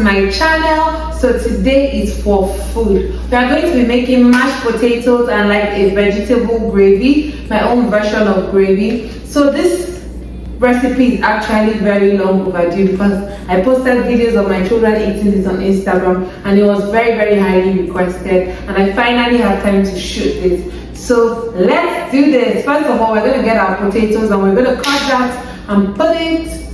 my channel. So today is for food. We are going to be making mashed potatoes and like a vegetable gravy, my own version of gravy. So this recipe is actually very long overdue because I posted videos of my children eating this on Instagram and it was very highly requested, and I finally have time to shoot this. So let's do this. First of all, we're going to get our potatoes and we're going to cut that and put it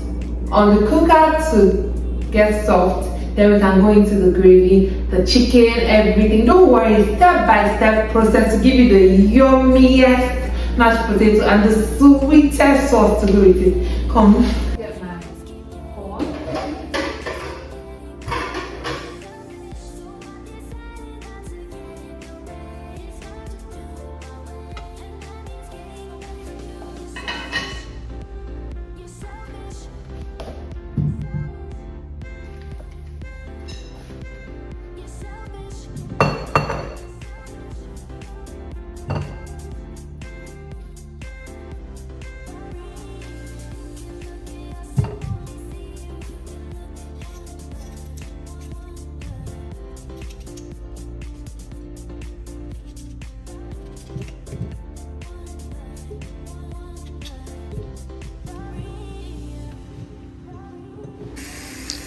on the cooker to get soft. Then we can go into the gravy, the chicken, everything. Don't worry, step-by-step process to give you the yummiest mashed potato and the sweetest sauce to go with it. Come. Get my corn.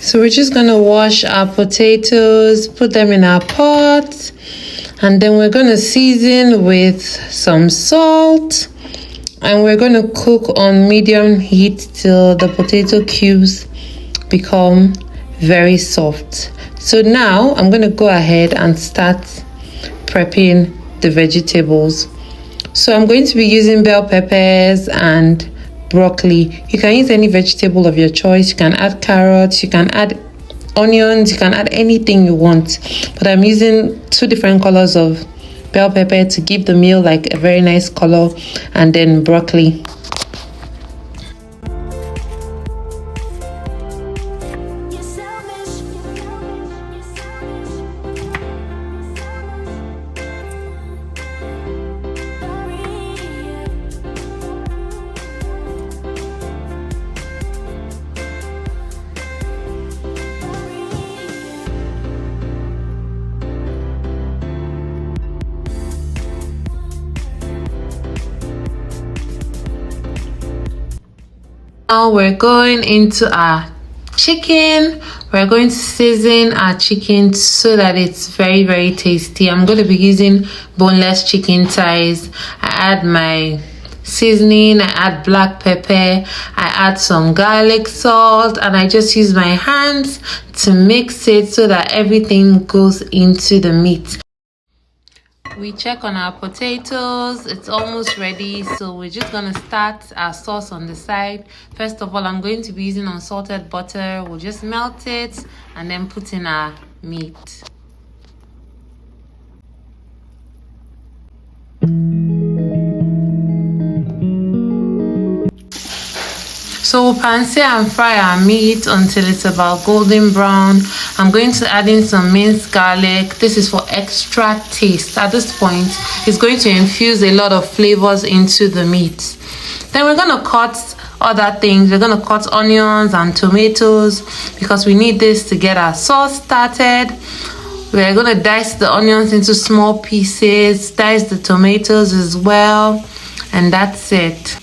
So we're just gonna wash our potatoes, put them in our pot, and then we're gonna season with some salt, and we're gonna cook on medium heat till the potato cubes become very soft. So now I'm gonna go ahead and start prepping the vegetables. So I'm going to be using bell peppers and broccoli. You can use any vegetable of your choice. You can add carrots, you can add onions, you can add anything you want, but I'm using 2 different colors of bell pepper to give the meal like a very nice color, and then broccoli. Now we're going into our chicken. We're going to season our chicken so that it's very tasty. I'm going to be using boneless chicken thighs. I add my seasoning, I add black pepper, I add some garlic salt, and I just use my hands to mix it so that everything goes into the meat. We check on our potatoes. It's almost ready, so we're just gonna start our sauce on the side. First of all, I'm going to be using unsalted butter. We'll just melt it and then put in our meat. So we'll pan-sear and fry our meat until it's about golden brown. I'm going to add in some minced garlic. This is for extra taste. At this point, it's going to infuse a lot of flavors into the meat. Then we're going to cut other things. We're going to cut onions and tomatoes because we need this to get our sauce started. We're going to dice the onions into small pieces, dice the tomatoes as well, and that's it.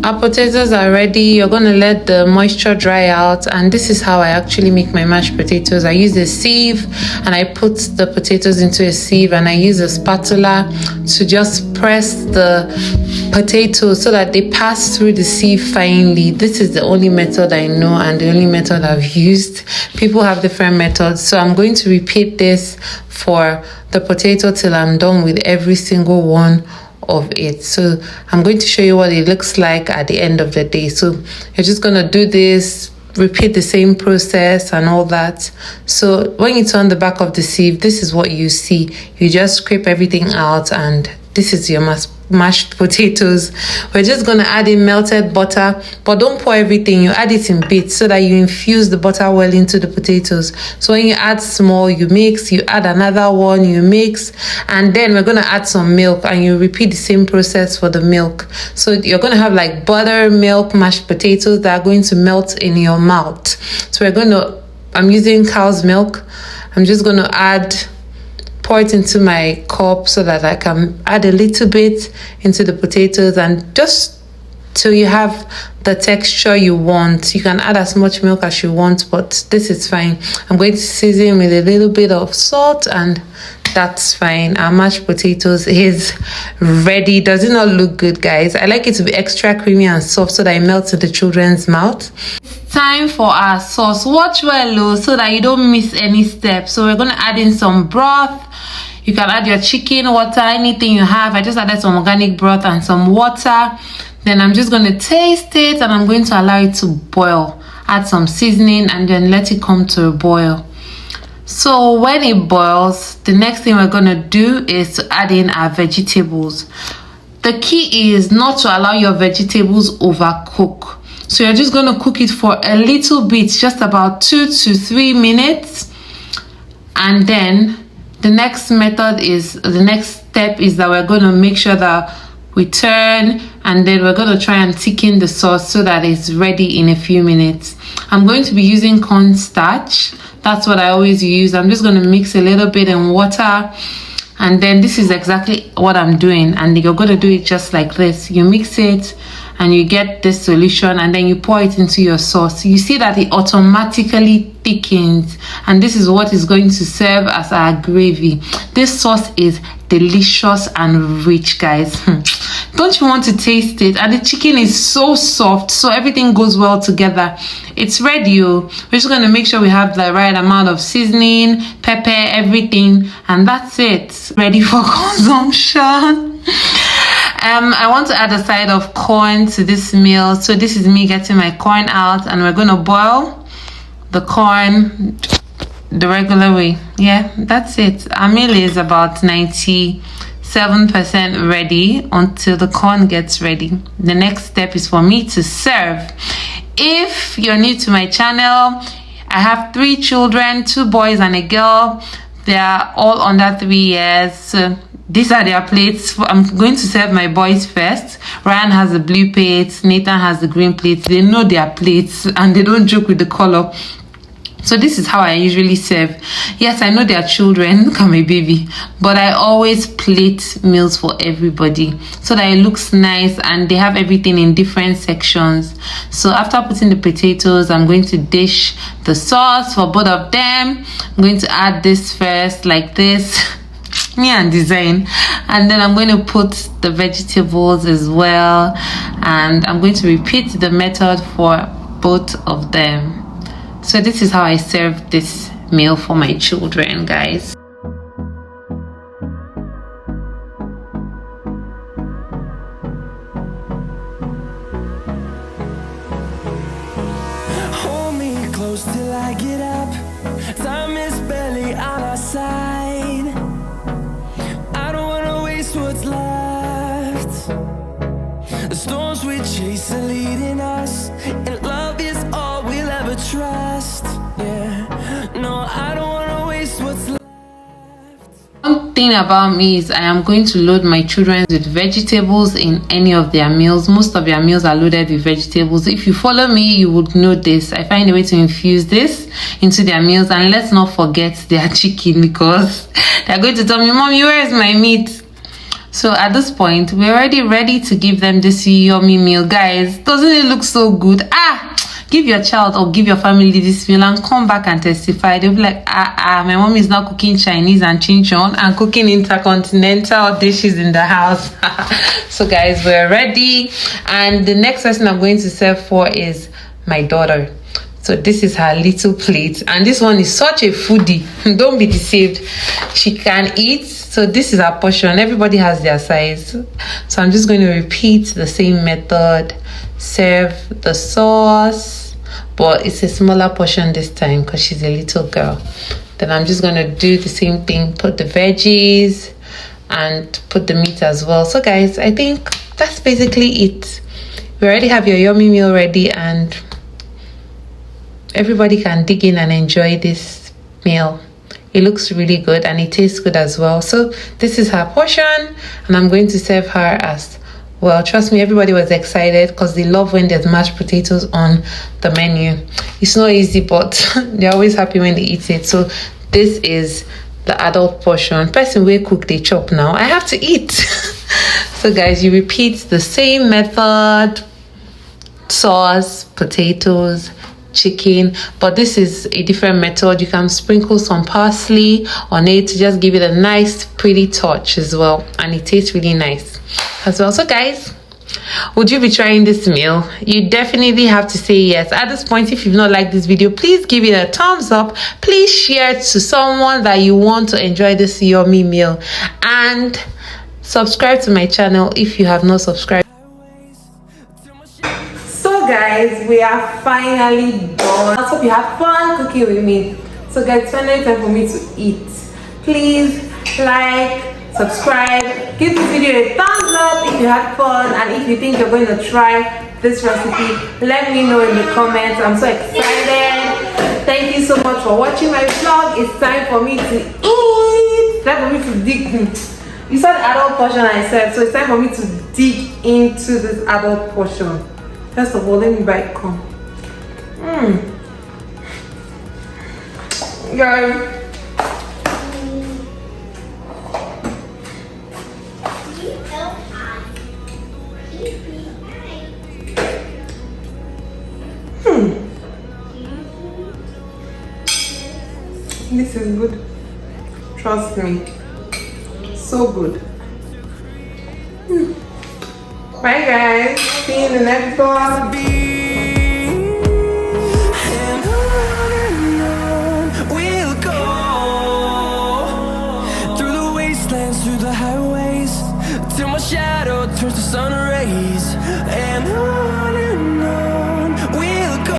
Our potatoes are ready. You're going to let the moisture dry out, and this is how I actually make my mashed potatoes. I use a sieve and I put the potatoes into a sieve, and I use a spatula to just press the potatoes so that they pass through the sieve finely. This is the only method I know and the only method I've used. People have different methods, so I'm going to repeat this for the potato till I'm done with every single one of it. So I'm going to show you what it looks like at the end of the day. So you're just going to do this repeat the same process and all that. So when you turn the back of the sieve, this is what you see. You just scrape everything out, and this is your mashed potatoes. We're just going to add in melted butter, but don't pour everything. You add it in bits so that you infuse the butter well into the potatoes. So when you add small, you mix, you add another one, you mix, and then we're going to add some milk, and you repeat the same process for the milk. So you're going to have like butter, milk, mashed potatoes that are going to melt in your mouth. So I'm using cow's milk. I'm just going to pour it into my cup so that I can add a little bit into the potatoes, and just till you have the texture you want. You can add as much milk as you want, but this is fine. I'm going to season with a little bit of salt, and that's fine. Our mashed potatoes is ready. Does it not look good, guys? I like it to be extra creamy and soft so that it melts in the children's mouth. Time for our sauce. Watch well so that you don't miss any steps. So we're going to add in some broth. You can add your chicken, water, anything you have. I just added some organic broth and some water. Then I'm just going to taste it, and I'm going to allow it to boil. Add some seasoning, and then let it come to a boil. So when it boils, the next thing we're going to do is to add in our vegetables. The key is not to allow your vegetables overcook. So you're just going to cook it for a little bit, just about 2 to 3 minutes. And then the next step is that we're going to make sure that we turn, and then we're going to try and thicken the sauce so that it's ready in a few minutes. I'm going to be using cornstarch. That's what I always use. I'm just going to mix a little bit in water, and then this is exactly what I'm doing. And you're going to do it just like this. You mix it, and you get this solution, and then you pour it into your sauce. You see that it automatically thickens, and this is what is going to serve as our gravy. This sauce is delicious and rich, guys. Don't you want to taste it? And the chicken is so soft, so everything goes well together. It's ready. We're just going to make sure we have the right amount of seasoning, pepper, everything, and that's it. Ready for consumption. I want to add a side of corn to this meal. So this is me getting my corn out, and we're going to boil the corn the regular way. Yeah, that's it. Our meal is about 97% ready until the corn gets ready. The next step is for me to serve. If you're new to my channel, I have 3 children, 2 boys and a girl. They are all under 3 years. These are their plates. I'm going to serve my boys first. Ryan has the blue plates, Nathan has the green plates. They know their plates and they don't joke with the color. So this is how I usually serve. Yes, I know they are children. Look at my baby. But I always plate meals for everybody so that it looks nice, and they have everything in different sections. So after putting the potatoes, I'm going to dish the sauce for both of them. I'm going to add this first, like this. Me and design. And then I'm going to put the vegetables as well. And I'm going to repeat the method for both of them. So this is how I serve this meal for my children, guys. Hold me close till I get up. Time is barely on our side. I don't wanna waste what's left. The storms we chase are leading us, and love is all we'll ever trust. Yeah, no, I don't wanna waste what's left. One thing about me is I am going to load my children with vegetables in any of their meals. Most of their meals are loaded with vegetables. If you follow me, you would know this. I find a way to infuse this into their meals. And let's not forget their chicken, because they're going to tell me, Mommy, where is my meat? So at this point, we're already ready to give them this yummy meal. Guys, doesn't it look so good? Give your child or give your family this meal and come back and testify. They'll be like, my mom is now cooking Chinese and Chin Chon and cooking intercontinental dishes in the house. So guys, we're ready. And the next person I'm going to serve for is my daughter. So this is her little plate, and this one is such a foodie. Don't be deceived. She can eat. So this is her portion. Everybody has their size. So I'm just going to repeat the same method. Serve the sauce but it's a smaller portion this time because she's a little girl. Then I'm just gonna do the same thing, put the veggies and put the meat as well. So guys, I think that's basically it. We already have your yummy meal ready, and everybody can dig in and enjoy this meal. It looks really good and it tastes good as well. So this is her portion, and I'm going to serve her as well. Trust me, everybody was excited because they love when there's mashed potatoes on the menu. It's not easy, but they're always happy when they eat it. So this is the adult portion. Person will cook, they chop now. I have to eat. So guys, you repeat the same method. Sauce, potatoes, chicken, but this is a different method. You can sprinkle some parsley on it to just give it a nice pretty touch as well, and it tastes really nice as well. So guys, would you be trying this meal? You definitely have to say yes. At this point, if you've not liked this video, please give it a thumbs up. Please share it to someone that you want to enjoy this yummy meal, and subscribe to my channel if you have not subscribed. So guys, we are finally done. I hope you had fun cooking with me. So guys, it's finally time for me to eat. Please like, subscribe, give this video a thumbs up if you had fun, and if you think you're going to try this recipe, let me know in the comments. I'm so excited. Thank you so much for watching my vlog. It's time for me to eat. It's time for me to dig. You saw the adult portion I said, so it's time for me to dig into this adult portion. First of all, let me bite corn. Guys, this is good. Trust me, so good. Bye guys, see you in the next vlog. And on we'll go, through the wastelands, through the highways, till my shadow turns to sun